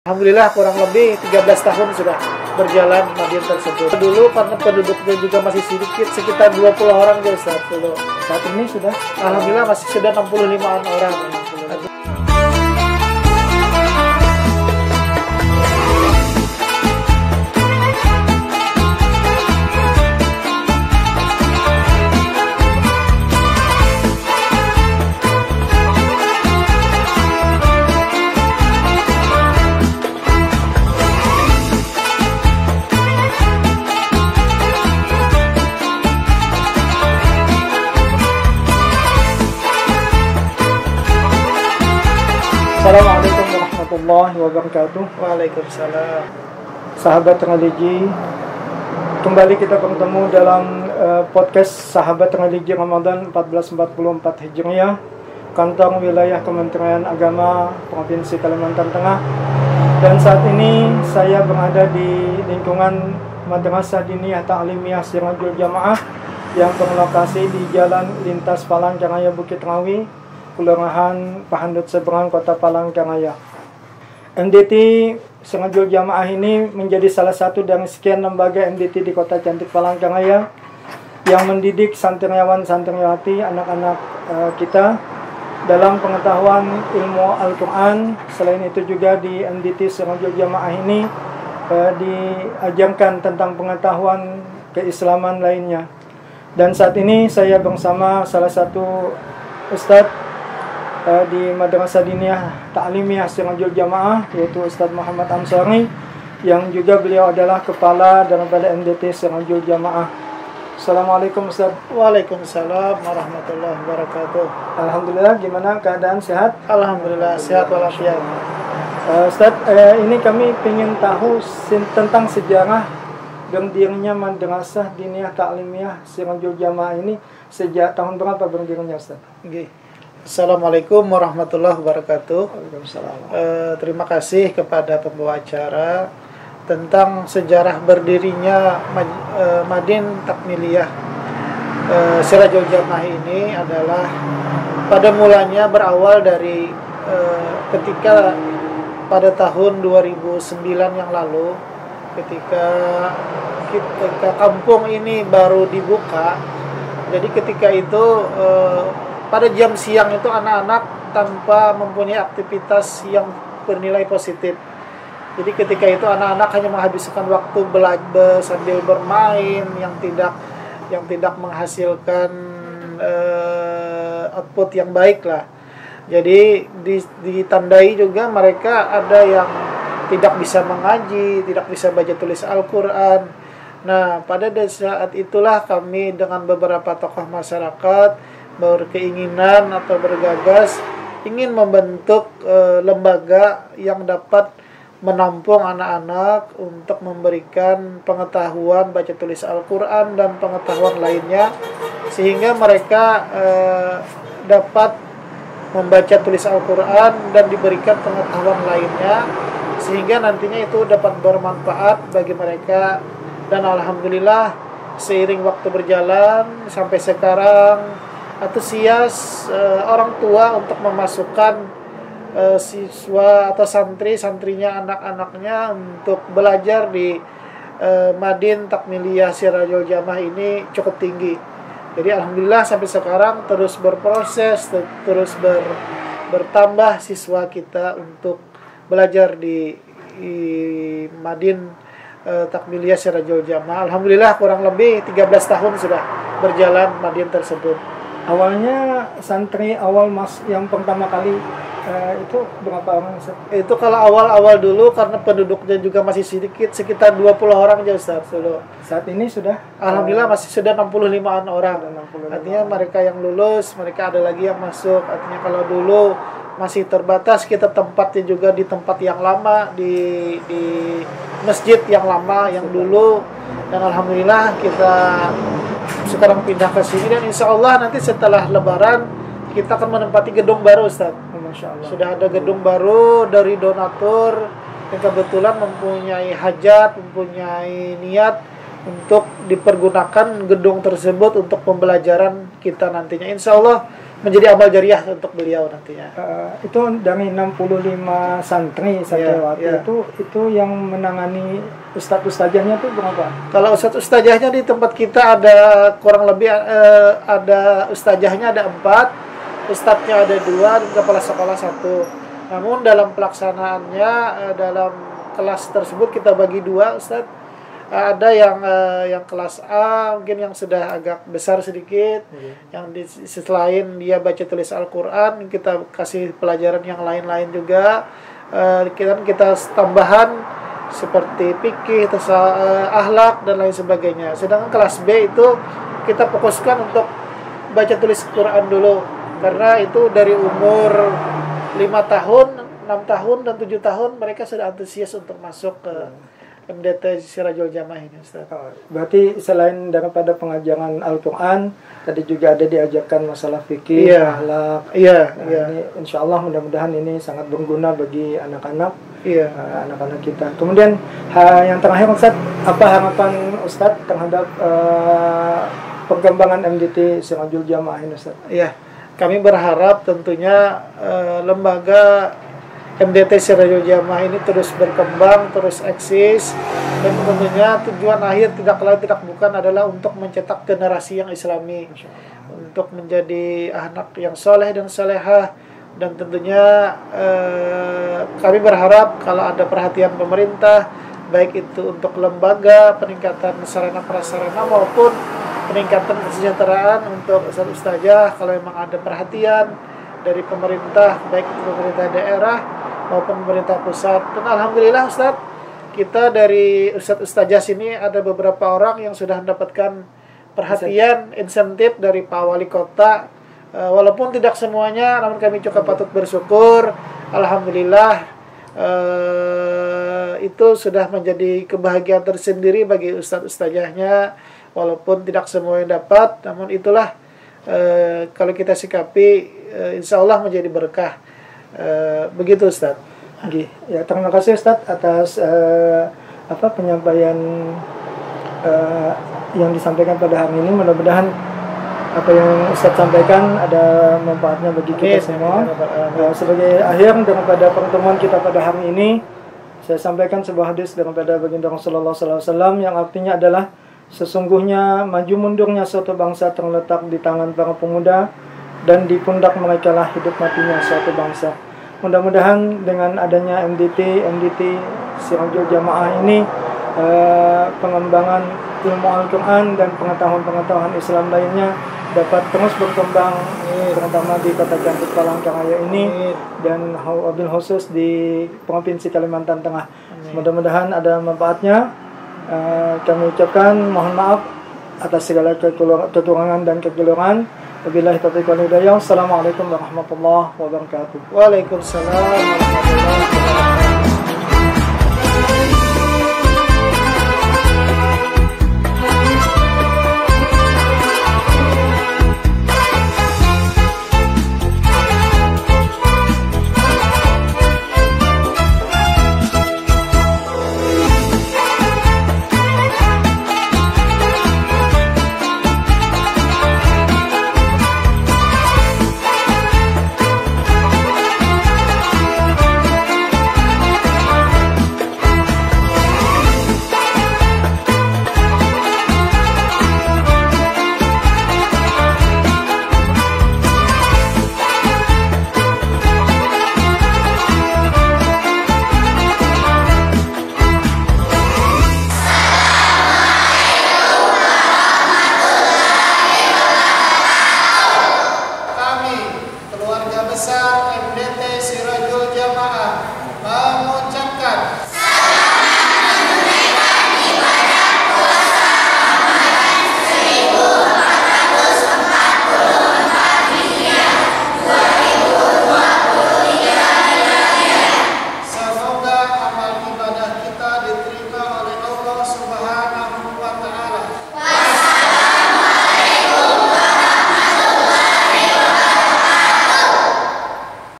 Alhamdulillah kurang lebih 13 tahun sudah berjalan Madin tersebut. Dulu karena penduduknya juga masih sedikit, sekitar 20 orang ya Ustaz dulu. Saat ini sudah alhamdulillah masih sudah 65-an orang. Assalamualaikum warahmatullahi wabarakatuh. Waalaikumsalam. Sahabat religi, kembali kita bertemu dalam podcast Sahabat Religi Ramadan 1444 Hijriah, Kantor Wilayah Kementerian Agama Provinsi Kalimantan Tengah. Dan saat ini saya berada di lingkungan Madrasah Diniyah Ta'limiyah Sirajul Jamaah yang berlokasi di Jalan Lintas Palangkaraya Bukit Rawi, Kelurahan Pahandut Seberang, Kota Palangkaraya. MDT Sirajul Jamaah ini menjadi salah satu dari sekian lembaga MDT di Kota Cantik Palangkaraya yang mendidik santriawan-santriwati anak-anak kita dalam pengetahuan ilmu Al-Quran. Selain itu juga di MDT Sirajul Jamaah ini diajarkan tentang pengetahuan keislaman lainnya. Dan saat ini saya bersama salah satu Ustadz di Madrasah Diniyah Ta'limiyah Sirajul Jamaah, yaitu Ustadz Muhammad Ansari, yang juga beliau adalah kepala daripada MDT Sirajul Jamaah. Assalamualaikum Ustadz. Waalaikumsalam warahmatullahi wabarakatuh. Alhamdulillah, gimana keadaan, sehat? Alhamdulillah sehat walafiat. Ustadz, ini kami ingin tahu tentang sejarah berdirinya Madrasah Diniyah Ta'limiyah Sirajul Jamaah ini. Sejak tahun berapa berdirinya Ustadz? Okay. Assalamualaikum warahmatullahi wabarakatuh. Terima kasih kepada pembawa acara tentang sejarah berdirinya Madin Takmiliyah Sirajul Jamaah ini adalah pada mulanya berawal dari ketika pada tahun 2009 yang lalu, ketika kampung ini baru dibuka. Jadi ketika itu pada jam siang itu anak-anak tanpa mempunyai aktivitas yang bernilai positif. Jadi ketika itu anak-anak hanya menghabiskan waktu belajar sambil bermain yang tidak menghasilkan output yang baik lah. Jadi ditandai juga mereka ada yang tidak bisa mengaji, tidak bisa baca tulis Al-Quran. Nah, pada saat itulah kami dengan beberapa tokoh masyarakat berkeinginan atau bergagas ingin membentuk lembaga yang dapat menampung anak-anak untuk memberikan pengetahuan baca tulis Al-Quran dan pengetahuan lainnya, sehingga mereka dapat membaca tulis Al-Quran dan diberikan pengetahuan lainnya, sehingga nantinya itu dapat bermanfaat bagi mereka. Dan alhamdulillah seiring waktu berjalan sampai sekarang antusias orang tua untuk memasukkan siswa atau santrinya, anak-anaknya untuk belajar di Madin Takmiliyah Sirajul Jamaah ini cukup tinggi. Jadi alhamdulillah sampai sekarang terus berproses, terus bertambah siswa kita untuk belajar di Madin Takmiliyah Sirajul Jamaah. Alhamdulillah kurang lebih 13 tahun sudah berjalan Madin tersebut. Awalnya santri yang pertama kali itu berapa orang Ustaz? Itu kalau awal-awal dulu karena penduduknya juga masih sedikit, sekitar 20 orang aja Ustaz dulu. Saat ini sudah alhamdulillah masih sudah 65-an orang. 65 artinya mereka yang lulus, mereka ada lagi yang masuk. Artinya kalau dulu masih terbatas, kita tempatnya juga di tempat yang lama, di masjid yang lama yang dulu. Dan alhamdulillah kita sekarang pindah ke sini, dan insya Allah nanti setelah Lebaran kita akan menempati gedung baru Ustaz. Masya Allah. Sudah ada gedung baru dari donatur yang kebetulan mempunyai hajat, mempunyai niat untuk dipergunakan gedung tersebut untuk pembelajaran kita nantinya. Insya Allah menjadi amal jariah untuk beliau nantinya. Itu dari 65 santri Satyawati itu yang menangani ustadzahnya itu berapa? Kalau ustadzahnya di tempat kita ada kurang lebih ada ustadzahnya ada 4, ustadznya ada 2, dan kepala sekolah 1. Namun dalam pelaksanaannya dalam kelas tersebut kita bagi 2 ustadz. Ada yang kelas A mungkin yang sudah agak besar sedikit, yang selain dia baca tulis Al-Quran kita kasih pelajaran yang lain-lain juga, kita tambahan seperti fikih, akhlak dan lain sebagainya. Sedangkan kelas B itu kita fokuskan untuk baca tulis Quran dulu, karena itu dari umur 5 tahun, 6 tahun dan 7 tahun mereka sudah antusias untuk masuk ke MDT Sirajul Jamaah ini, Ustaz. Berarti selain daripada pengajaran Al-Quran, tadi juga ada diajarkan masalah fikih, akhlak. Ini insya Allah mudah-mudahan ini sangat berguna bagi anak-anak, anak-anak kita. Kemudian yang terakhir Ustaz, apa harapan Ustaz terhadap perkembangan MDT Sirajul Jamaah ini, Ustaz? Iya, kami berharap tentunya lembaga MDT Sirajul Jamaah ini terus berkembang, terus eksis, dan tentunya tujuan akhir tidak lain tidak bukan adalah untuk mencetak generasi yang islami, untuk menjadi anak yang soleh dan solehah. Dan tentunya kami berharap kalau ada perhatian pemerintah, baik itu untuk lembaga, peningkatan sarana prasarana maupun peningkatan kesejahteraan untuk ustazah, kalau memang ada perhatian dari pemerintah, baik itu pemerintah daerah maupun pemerintah pusat. Dan alhamdulillah Ustaz, kita dari ustazah sini ada beberapa orang yang sudah mendapatkan perhatian, insentif dari Pak Wali Kota. Walaupun tidak semuanya, namun kami juga patut bersyukur. Alhamdulillah, itu sudah menjadi kebahagiaan tersendiri bagi ustazahnya. Walaupun tidak semua yang dapat, namun itulah kalau kita sikapi, insya Allah menjadi berkah. Begitu Ustaz. Ya, terima kasih Ustaz atas penyampaian yang disampaikan pada hari ini. Mudah-mudahan apa yang Ustaz sampaikan ada manfaatnya bagi kita semua. Sebagai akhir daripada pertemuan kita pada hari ini, saya sampaikan sebuah hadis daripada baginda Rasulullah SAW yang artinya adalah sesungguhnya maju mundurnya suatu bangsa terletak di tangan para pemuda, dan di pundak mereka lah hidup matinya suatu bangsa. Mudah-mudahan dengan adanya MDT Sirajul Jamaah ini, pengembangan ilmu Al-Quran dan pengetahuan-pengetahuan Islam lainnya dapat terus berkembang, terutama di kota cantik Palangkaraya ini dan wabil khusus di Provinsi Kalimantan Tengah. Mudah-mudahan ada manfaatnya. Kami ucapkan mohon maaf atas segala kekurangan dan kekeliruan. Wabillahi taufiq wal hidayah. Assalamualaikum warahmatullahi wabarakatuh. Waalaikumsalam warahmatullahi wabarakatuh.